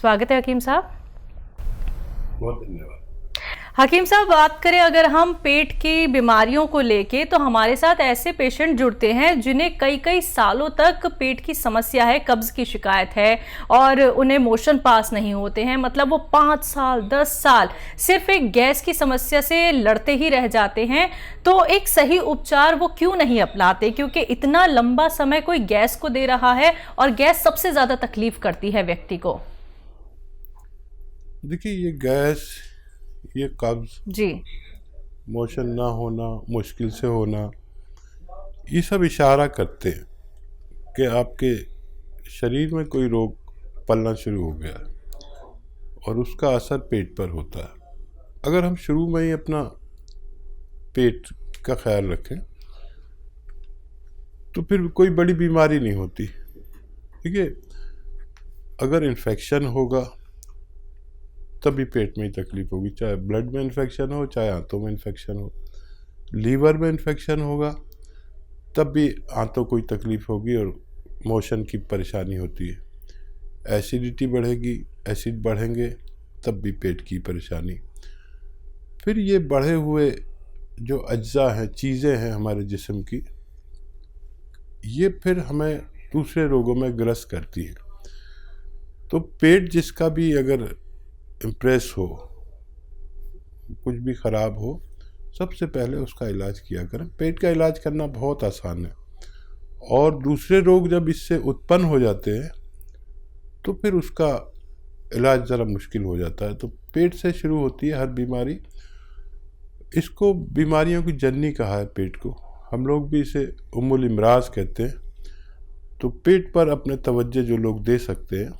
स्वागत है हकीम साहब। बहुत धन्यवाद। हकीम साहब, बात करें अगर हम पेट की बीमारियों को लेके, तो हमारे साथ ऐसे पेशेंट जुड़ते हैं जिन्हें कई कई सालों तक पेट की समस्या है, कब्ज की शिकायत है और उन्हें मोशन पास नहीं होते हैं। मतलब वो 5 साल 10 साल सिर्फ एक गैस की समस्या से लड़ते ही रह जाते हैं। तो एक सही उपचार वो क्यों नहीं अपनाते? क्योंकि इतना लंबा समय कोई गैस को दे रहा है और गैस सबसे ज्यादा तकलीफ करती है व्यक्ति को। देखिए, ये गैस, ये कब्ज, जी, मोशन ना होना, मुश्किल से होना, ये सब इशारा करते हैं कि आपके शरीर में कोई रोग पलना शुरू हो गया और उसका असर पेट पर होता है। अगर हम शुरू में ही अपना पेट का ख्याल रखें तो फिर कोई बड़ी बीमारी नहीं होती। देखिए, अगर इन्फेक्शन होगा तभी पेट में ही तकलीफ होगी, चाहे ब्लड में इन्फेक्शन हो, चाहे आंतों में इन्फेक्शन हो। लीवर में इन्फेक्शन होगा तब भी आंतों को ही तकलीफ होगी और मोशन की परेशानी होती है। एसिडिटी बढ़ेगी, एसिड बढ़ेंगे तब भी पेट की परेशानी। फिर ये बढ़े हुए जो अज्जा हैं, चीज़ें हैं हमारे जिस्म की, ये फिर हमें दूसरे रोगों में ग्रस्त करती है। तो पेट जिसका भी अगर इम्प्रेस हो, कुछ भी ख़राब हो, सबसे पहले उसका इलाज किया करें। पेट का इलाज करना बहुत आसान है और दूसरे रोग जब इससे उत्पन्न हो जाते हैं तो फिर उसका इलाज ज़रा मुश्किल हो जाता है। तो पेट से शुरू होती है हर बीमारी। इसको बीमारियों की जननी कहा है पेट को। हम लोग भी इसे उम्मुल इमराज कहते हैं। तो पेट पर अपने तवज्जो जो लोग दे सकते हैं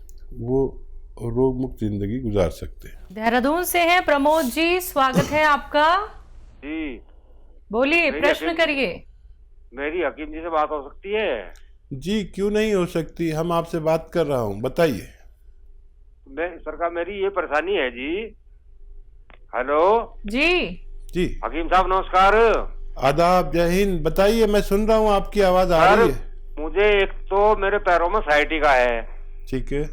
वो रोग मुक्त जिंदगी गुजार सकते हैं। देहरादून से हैं प्रमोद जी, स्वागत है आपका। जी, बोलिए, प्रश्न करिए। मेरी हकीम जी से बात हो सकती है? जी, क्यों नहीं हो सकती, हम आपसे बात कर रहा हूँ, बताइए। सरकार, मेरी ये परेशानी है जी। हेलो जी जी, हकीम साहब, नमस्कार। आदाब, जय हिंद। बताइए, मैं सुन रहा हूँ, आपकी आवाज़ आ रही है। मुझे एक तो मेरे पैरों में साइटिका है, ठीक है।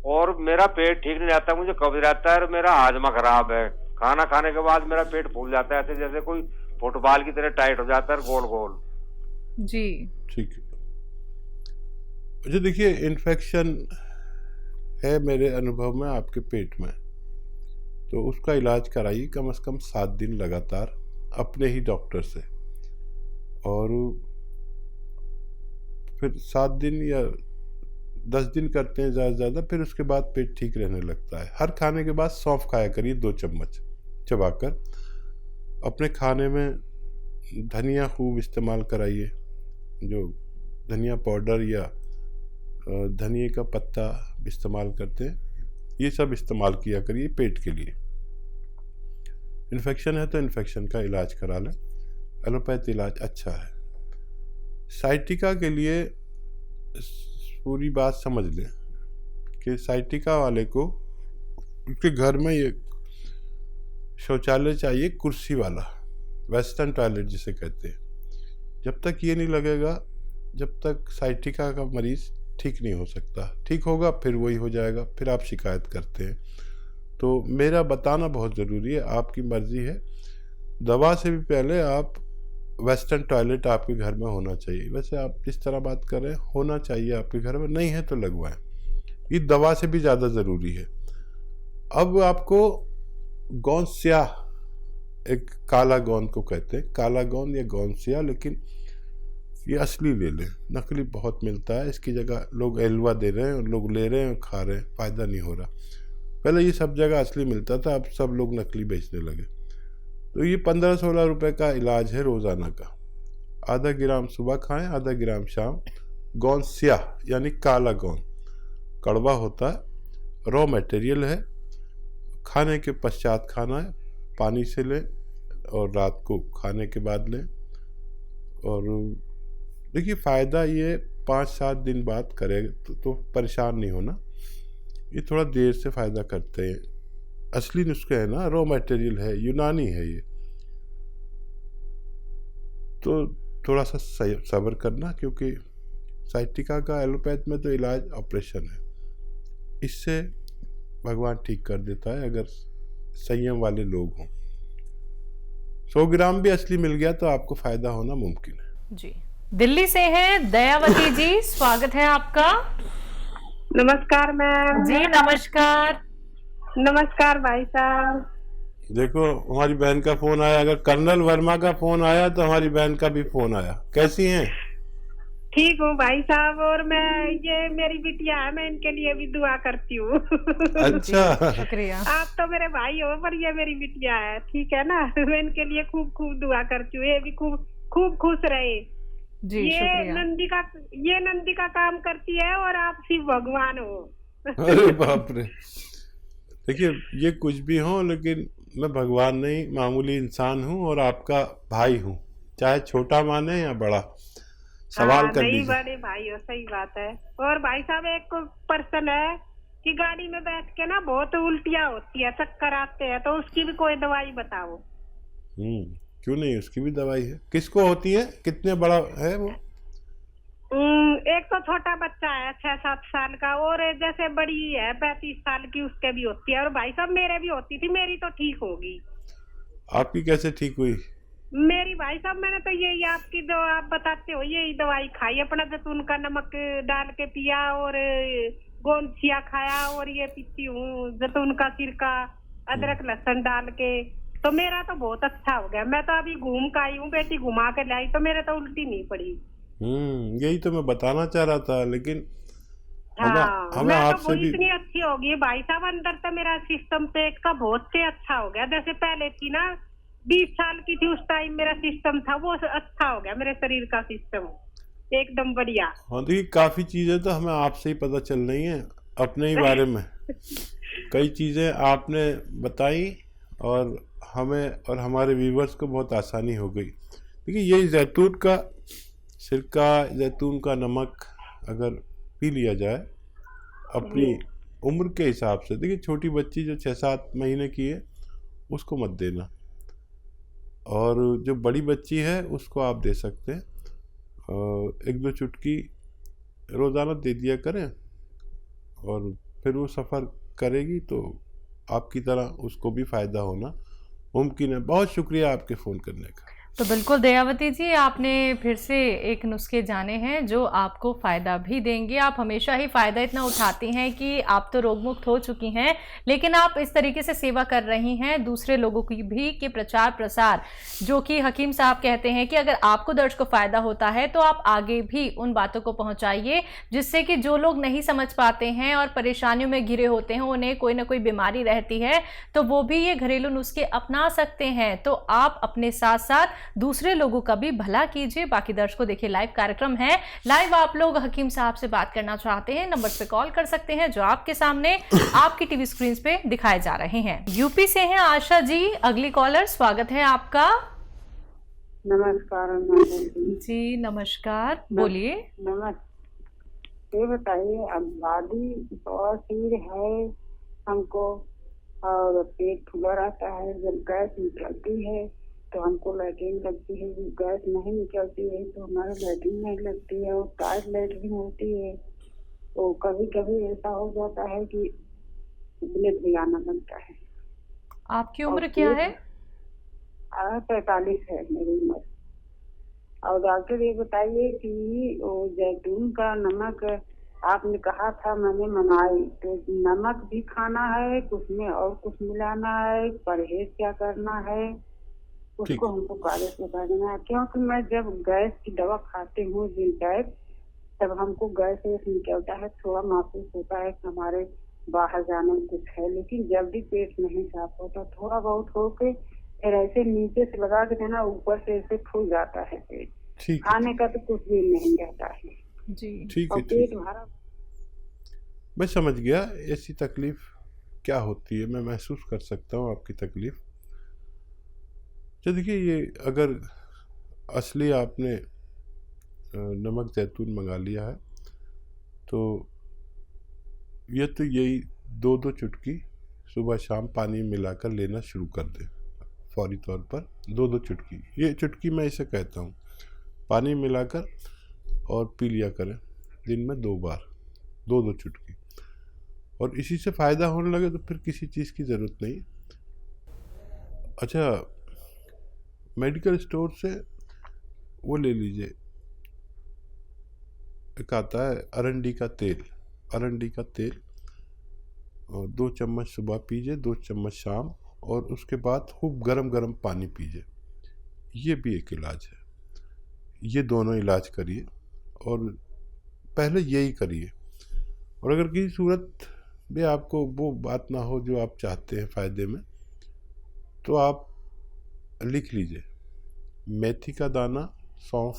और मेरा पेट ठीक नहीं रहता, मुझे कब्ज रहता है और मेरा हाजमा खराब है। खाना खाने के बाद मेरा पेट फूल जाता है, ऐसे जैसे कोई फुटबॉल की तरह टाइट हो जाता है, गोल गोल। जी, ठीक है। अच्छा, देखिए, इन्फेक्शन है मेरे अनुभव में आपके पेट में, तो उसका इलाज कराइए कम से कम 7 दिन लगातार अपने ही डॉक्टर से। और फिर 7 दिन या 10 दिन करते हैं ज़्यादा से ज़्यादा, फिर उसके बाद पेट ठीक रहने लगता है। हर खाने के बाद सौंफ खाया करिए 2 चम्मच चबाकर। अपने खाने में धनिया खूब इस्तेमाल कराइए, जो धनिया पाउडर या धनिया का पत्ता इस्तेमाल करते हैं, ये सब इस्तेमाल किया करिए पेट के लिए। इन्फेक्शन है तो इन्फेक्शन का इलाज करा लें, एलोपैथ इलाज अच्छा है। साइटिका के लिए पूरी बात समझ लें कि साइटिका वाले को उसके घर में ये शौचालय चाहिए कुर्सी वाला, वेस्टर्न टॉयलेट जिसे कहते हैं। जब तक ये नहीं लगेगा, जब तक साइटिका का मरीज़ ठीक नहीं हो सकता। ठीक होगा फिर वही हो जाएगा, फिर आप शिकायत करते हैं। तो मेरा बताना बहुत ज़रूरी है, आपकी मर्ज़ी है। दवा से भी पहले आप वेस्टर्न टॉयलेट आपके घर में होना चाहिए। वैसे आप जिस तरह बात कर रहे हैं, होना चाहिए आपके घर में, नहीं है तो लगवाएं। ये दवा से भी ज़्यादा ज़रूरी है। अब आपको गोंद स्याह, एक काला गोंद को कहते हैं, काला गोंद या गोंद स्याह, लेकिन ये असली ले लें, नकली बहुत मिलता है। इसकी जगह लोग एलवा दे रहे हैं और लोग ले रहे हैं और खा रहे हैं, फ़ायदा नहीं हो रहा। पहले ये सब जगह असली मिलता था, अब सब लोग नकली बेचने लगे। तो ये 15-16 रुपए का इलाज है रोज़ाना का। आधा ग्राम सुबह खाएं, आधा ग्राम शाम। गोंद स्याह यानी काला गोंद, कड़वा होता है, रॉ मटेरियल है, खाने के पश्चात खाना है, पानी से लें और रात को खाने के बाद लें। और देखिए, फ़ायदा ये 5-7 दिन बाद करेगा तो परेशान नहीं होना। ये थोड़ा देर से फ़ायदा करते हैं। असली नुस्खे है ना, रॉ मटेरियल है, यूनानी है ये। तो थोड़ा सा सब्र करना, क्योंकि साइटिका का एलोपैथ में तो इलाज ऑपरेशन है। इससे भगवान ठीक कर देता है अगर संयम वाले लोग हों। 100 ग्राम भी असली मिल गया तो आपको फायदा होना मुमकिन है। जी, दिल्ली से हैं दयावती जी, स्वागत है आपका। नमस्कार मैम। जी नमस्कार। नमस्कार भाई साहब। देखो हमारी बहन का फोन आया, अगर कर्नल वर्मा का फोन आया तो हमारी बहन का भी फोन आया। कैसी हैं? ठीक हूँ भाई साहब, और मैं ये मेरी बिटिया है, मैं इनके लिए भी दुआ करती हूँ। अच्छा, शुक्रिया। आप तो मेरे भाई हो पर ये मेरी बिटिया है, ठीक है ना। मैं इनके लिए खूब खूब दुआ करती हूँ, ये भी खूब खूब खुश रहे। जी ये शुक्रिया। नंदी का काम करती है और आप शिव भगवान हो। अरे बाप रे। देखिए ये कुछ भी हो लेकिन मैं भगवान नहीं, मामूली इंसान हूँ और आपका भाई हूँ, चाहे छोटा माने या बड़ा। सवाल कर नहीं लीजिए। बड़े भाई हो, सही बात है। और भाई साहब एक पर्सन है कि गाड़ी में बैठ के ना बहुत उल्टियाँ होती है, चक्कर आते हैं, तो उसकी भी कोई दवाई बताओ। क्यों नहीं, उसकी भी दवाई है। किसको होती है, कितने बड़ा है वो? एक तो छोटा बच्चा है 6-7 साल का, और जैसे बड़ी है 35 साल की, उसके भी होती है। और भाई साहब मेरे भी होती थी, मेरी तो ठीक होगी। आपकी कैसे ठीक हुई? मेरी भाई साहब मैंने तो यही आपकी जो आप बताते हो यही दवाई खाई, अपना जैतून का नमक डाल के पिया और गोंदछिया खाया, और ये पीती हूँ जैतून का सिरका, अदरक लहसुन डाल के, तो मेरा तो बहुत अच्छा हो गया। मैं तो अभी घूम के आई हूँ, बेटी घुमा के लाई, तो मेरे तो उल्टी नहीं पड़ी। यही तो मैं बताना चाह रहा था, लेकिन हमें मैं तो आपसे भी इतनी अच्छी होगी भाई साहब, अंदर तो मेरा सिस्टम पेट का बहुत से अच्छा हो गया। जैसे पहले थी ना 20 साल की थी, उस टाइम मेरा सिस्टम था वो अच्छा हो गया, मेरे शरीर का सिस्टम एकदम बढ़िया। हाँ देखिए, काफी चीजें तो हमें आपसे ही पता चल रही हैं अपने ही बारे में। कई चीजें आपने बताई और हमें और हमारे व्यूवर्स को बहुत आसानी हो गई। देखिए ये जैतून का सिरका, जैतून का नमक अगर पी लिया जाए अपनी उम्र के हिसाब से, देखिए छोटी बच्ची जो 6-7 महीने की है उसको मत देना, और जो बड़ी बच्ची है उसको आप दे सकते हैं। 1-2 चुटकी रोज़ाना दे दिया करें, और फिर वो सफ़र करेगी तो आपकी तरह उसको भी फ़ायदा होना मुमकिन है। बहुत शुक्रिया आपके फ़ोन करने का। तो बिल्कुल दयावती जी, आपने फिर से एक नुस्खे जाने हैं जो आपको फ़ायदा भी देंगे। आप हमेशा ही फ़ायदा इतना उठाती हैं कि आप तो रोग मुक्त हो चुकी हैं, लेकिन आप इस तरीके से सेवा कर रही हैं दूसरे लोगों की भी कि प्रचार प्रसार, जो कि हकीम साहब कहते हैं कि अगर आपको दर्द को फ़ायदा होता है तो आप आगे भी उन बातों को पहुँचाइए, जिससे कि जो लोग नहीं समझ पाते हैं और परेशानियों में घिरे होते हैं, उन्हें कोई ना कोई बीमारी रहती है, तो वो भी ये घरेलू नुस्खे अपना सकते हैं। तो आप अपने साथ साथ दूसरे लोगों का भी भला कीजिए। बाकी दर्शकों देखिए, लाइव कार्यक्रम है, लाइव आप लोग हकीम साहब से बात करना चाहते हैं, नंबर पे कॉल कर सकते हैं जो आपके सामने आपकी टीवी स्क्रीन पे दिखाए जा रहे हैं। यूपी से हैं आशा जी अगली कॉलर, स्वागत है आपका। नमस्कार जी नमस्कार, बोलिए। नमस्ते। ये बताइए, अब बॉडी बवासीर है हमको, और पेट फूला रहता है, जब गैस निकलती है तो हमको लैट्रिन लगती है, जब गैस नहीं निकलती है तो हमारे लैट्रिन नहीं लगती है, और टाइट लैट्रिन होती है। तो कभी कभी ऐसा हो जाता है कि ब्लड भी आना बनता है। आपकी उम्र क्या है? 45 है मेरी उम्र। और डॉक्टर ये बताइए कि वो जैतून का नमक आपने कहा था, मैंने मंगाई, तो नमक भी खाना है, उसमें और कुछ मिलाना है, परहेज क्या करना है, उसको हमको कागज बता देना है। क्योंकि मैं जब गैस की दवा खाती हूँ जिनटैक, तब हमको गैस निकलता है, थोड़ा महसूस होता है कि हमारे बाहर जाने में कुछ है, लेकिन जब भी पेट नहीं साफ होता, थोड़ा बहुत होके फिर ऐसे नीचे से लगा के देना, ऊपर से ऐसे फूल जाता है पेट। खाने का तो कुछ भी नहीं रहता है जी। ठीक है, पेट भरा। मैं समझ गया ऐसी तकलीफ क्या होती है, मैं महसूस कर सकता हूँ आपकी तकलीफ। तो देखिए, ये अगर असली आपने नमक जैतून मंगा लिया है तो ये तो यही 2-2 चुटकी सुबह शाम पानी मिलाकर लेना शुरू कर दें, फौरी तौर पर 2-2 चुटकी। ये चुटकी मैं इसे कहता हूँ, पानी मिलाकर और पी लिया करें दिन में 2 बार, 2-2 चुटकी। और इसी से फ़ायदा होने लगे तो फिर किसी चीज़ की ज़रूरत नहीं। अच्छा, मेडिकल स्टोर से वो ले लीजिए, एक आता है अरंडी का तेल, अरंडी का तेल, और 2 चम्मच सुबह पीजिए, 2 चम्मच शाम, और उसके बाद खूब गरम गरम पानी पीजिए। ये भी एक इलाज है। ये दोनों इलाज करिए, और पहले यही करिए। और अगर किसी सूरत में आपको वो बात ना हो जो आप चाहते हैं फ़ायदे में, तो आप लिख लीजिए मेथी का दाना, सौंफ,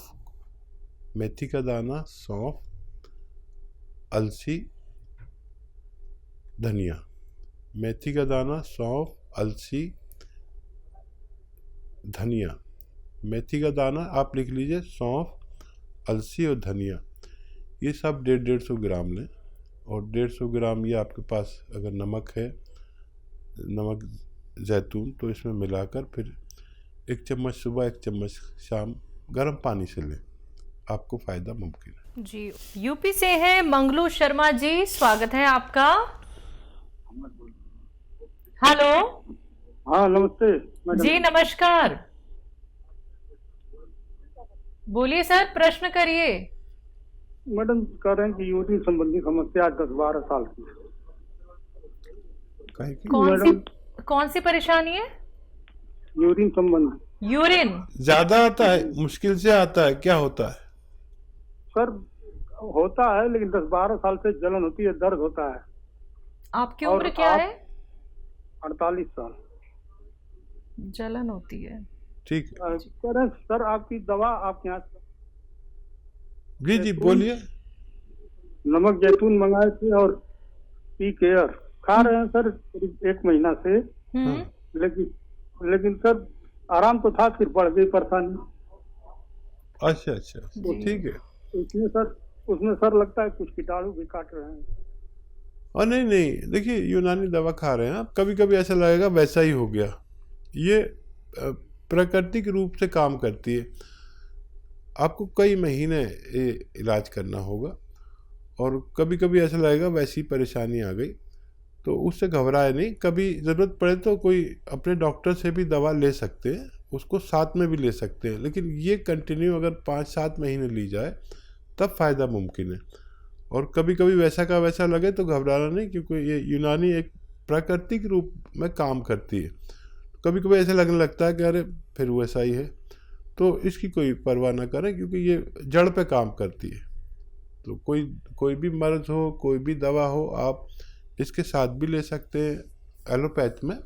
मेथी का दाना, सौंफ, अलसी, धनिया। मेथी का दाना, सौंफ, अलसी, धनिया। मेथी का दाना आप लिख लीजिए, सौंफ, अलसी और धनिया, ये सब 150-150 ग्राम लें। और 150 ग्राम ये आपके पास अगर नमक है, नमक जैतून, तो इसमें मिलाकर फिर 1 चम्मच सुबह 1 चम्मच शाम गर्म पानी से लें, आपको फ़ायदा मुमकिन है। जी, यूपी से हैं मंगलू शर्मा जी, स्वागत है आपका। हेलो। हाँ नमस्ते मैडम। जी नमस्कार, बोलिए सर, प्रश्न करिए। मैडम कह रहे हैं कि यूरिन संबंधी समस्या 10-12 साल की है। काहे की? कौन सी परेशानी है? यूरिन संबंधी। यूरिन ज़्यादा आता है, मुश्किल से आता है, क्या होता है? सर होता है, लेकिन 10-12 साल से जलन होती है, दर्द होता है। आपकी और उम्र क्या है? 48 साल। जलन होती है, ठीक है कह रहे हैं सर आपकी दवा आपके यहाँ जी जी बोलिए। नमक जैतून मंगाए थे और पी केयर खा रहे हैं सर करीब 1 महीना से, लेकिन सर आराम तो था, फिर बढ़ गई परेशानी। अच्छा अच्छा, तो ठीक है। उसमें सर लगता है कुछ कीटाणु भी काट रहे हैं। और नहीं नहीं, देखिए यूनानी दवा खा रहे हैं आप, कभी कभी ऐसा लगेगा वैसा ही हो गया। ये प्राकृतिक रूप से काम करती है। आपको कई महीने इलाज करना होगा, और कभी कभी ऐसा लगेगा वैसी परेशानी आ गई, तो उससे घबराए नहीं। कभी ज़रूरत पड़े तो कोई अपने डॉक्टर से भी दवा ले सकते हैं, उसको साथ में भी ले सकते हैं, लेकिन ये कंटिन्यू अगर 5-7 महीने ली जाए तब फ़ायदा मुमकिन है। और कभी कभी वैसा का वैसा लगे तो घबराना नहीं, क्योंकि ये यूनानी एक प्राकृतिक रूप में काम करती है। कभी कभी ऐसा लगने लगता है कि अरे फिर वैसा ही है, तो इसकी कोई परवाह ना करें, क्योंकि ये जड़ पे काम करती है। तो कोई भी मर्ज हो, कोई भी दवा हो, आप इसके साथ भी ले सकते हैं एलोपैथ में,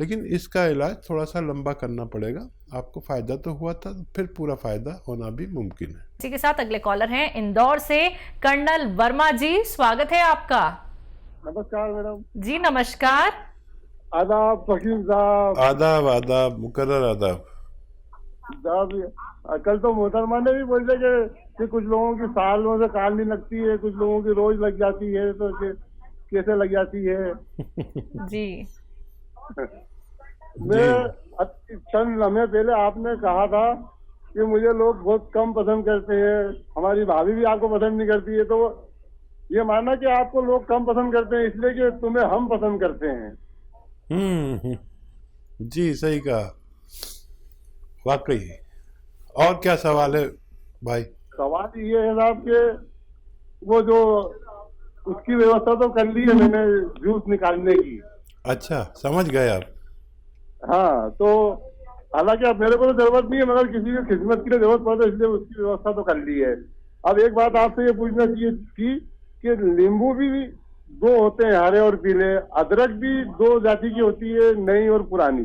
लेकिन इसका इलाज थोड़ा सा लंबा करना पड़ेगा। आपको फ़ायदा तो हुआ था, फिर पूरा फ़ायदा होना भी मुमकिन है। इसी के साथ अगले कॉलर हैं इंदौर से कर्नल वर्मा जी, स्वागत है आपका। नमस्कार मैडम। जी नमस्कार। आदाब फकीर साहब। आदाब आदाब, मुकर्रर आदाब। कल तो मोहतरमा ने भी बोले कि कुछ लोगों की सालों से काल नहीं लगती है, कुछ लोगों की रोज लग जाती है, तो कैसे लग जाती है? जी मैं चंद लम्हे पहले आपने कहा था कि मुझे लोग बहुत कम पसंद करते हैं, हमारी भाभी भी आपको पसंद नहीं करती है, तो ये माना कि आपको लोग कम पसंद करते हैं इसलिए कि तुम्हें हम पसंद करते हैं। जी सही कहा, वाकई। और क्या सवाल है भाई? सवाल ये है साहब कि वो जो उसकी व्यवस्था तो कर ली है मैंने, जूस निकालने की। अच्छा, समझ गए आप। हाँ, तो हालांकि अब मेरे को तो जरूरत नहीं है, मगर किसी की खिदमत की जरूरत पड़े, इसलिए उसकी व्यवस्था तो कर ली है। अब एक बात आपसे ये पूछना चाहिए थी कि नींबू भी 2 होते हैं, हरे और पीले, अदरक भी 2 जाति की होती है, नई और पुरानी।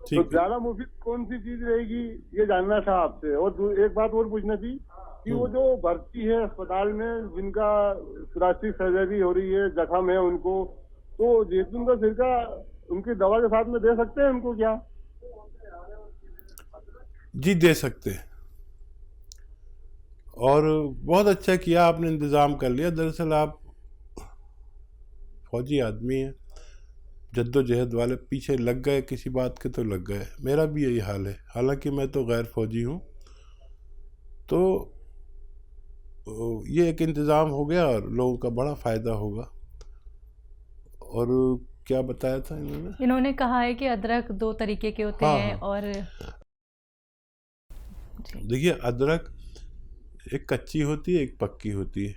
तो ज्यादा मुफीद कौन सी चीज रहेगी ये जानना था आपसे। और एक बात और पूछना थी कि वो जो भर्ती है अस्पताल में, जिनका प्लास्टिक सर्जरी हो रही है, जख्म है उनको, तो जैतून का सिरका उनकी दवा के साथ में दे सकते हैं उनको क्या? जी दे सकते हैं, और बहुत अच्छा किया आपने, इंतज़ाम कर लिया। दरअसल आप फौजी आदमी हैं, जद्दोजहद वाले, पीछे लग गए किसी बात के तो लग गए। मेरा भी यही हाल है, हालांकि मैं तो गैर फौजी हूँ। तो ये एक इंतज़ाम हो गया और लोगों का बड़ा फ़ायदा होगा। और क्या बताया था इन्होंने? इन्होंने कहा है कि अदरक 2 तरीके के होते हाँ, हैं हाँ। और जी। देखिए, अदरक एक कच्ची होती है, एक पक्की होती है।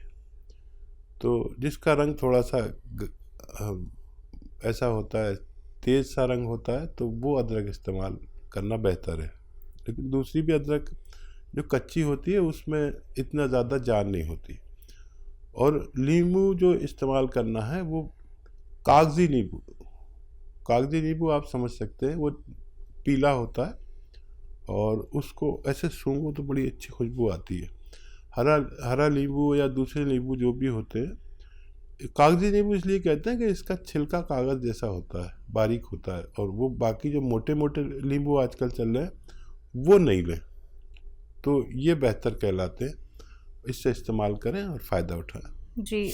तो जिसका रंग थोड़ा सा ऐसा होता है, तेज सा रंग होता है, तो वो अदरक इस्तेमाल करना बेहतर है। लेकिन दूसरी भी अदरक जो कच्ची होती है उसमें इतना ज़्यादा जान नहीं होती। और नींबू जो इस्तेमाल करना है वो कागजी नींबू आप समझ सकते हैं, वो पीला होता है और उसको ऐसे सूंघो तो बड़ी अच्छी खुशबू आती है। हरा नींबू या दूसरे नींबू जो भी होते हैं, कागजी नींबू इसलिए कहते हैं कि इसका छिलका कागज़ जैसा होता है, बारीक होता है, और वो बाकी जो मोटे मोटे नींबू आजकल चल रहे हैं वो नहीं लें, तो ये बेहतर कहलाते हैं। इससे इस्तेमाल करें और फ़ायदा उठाएं। जी।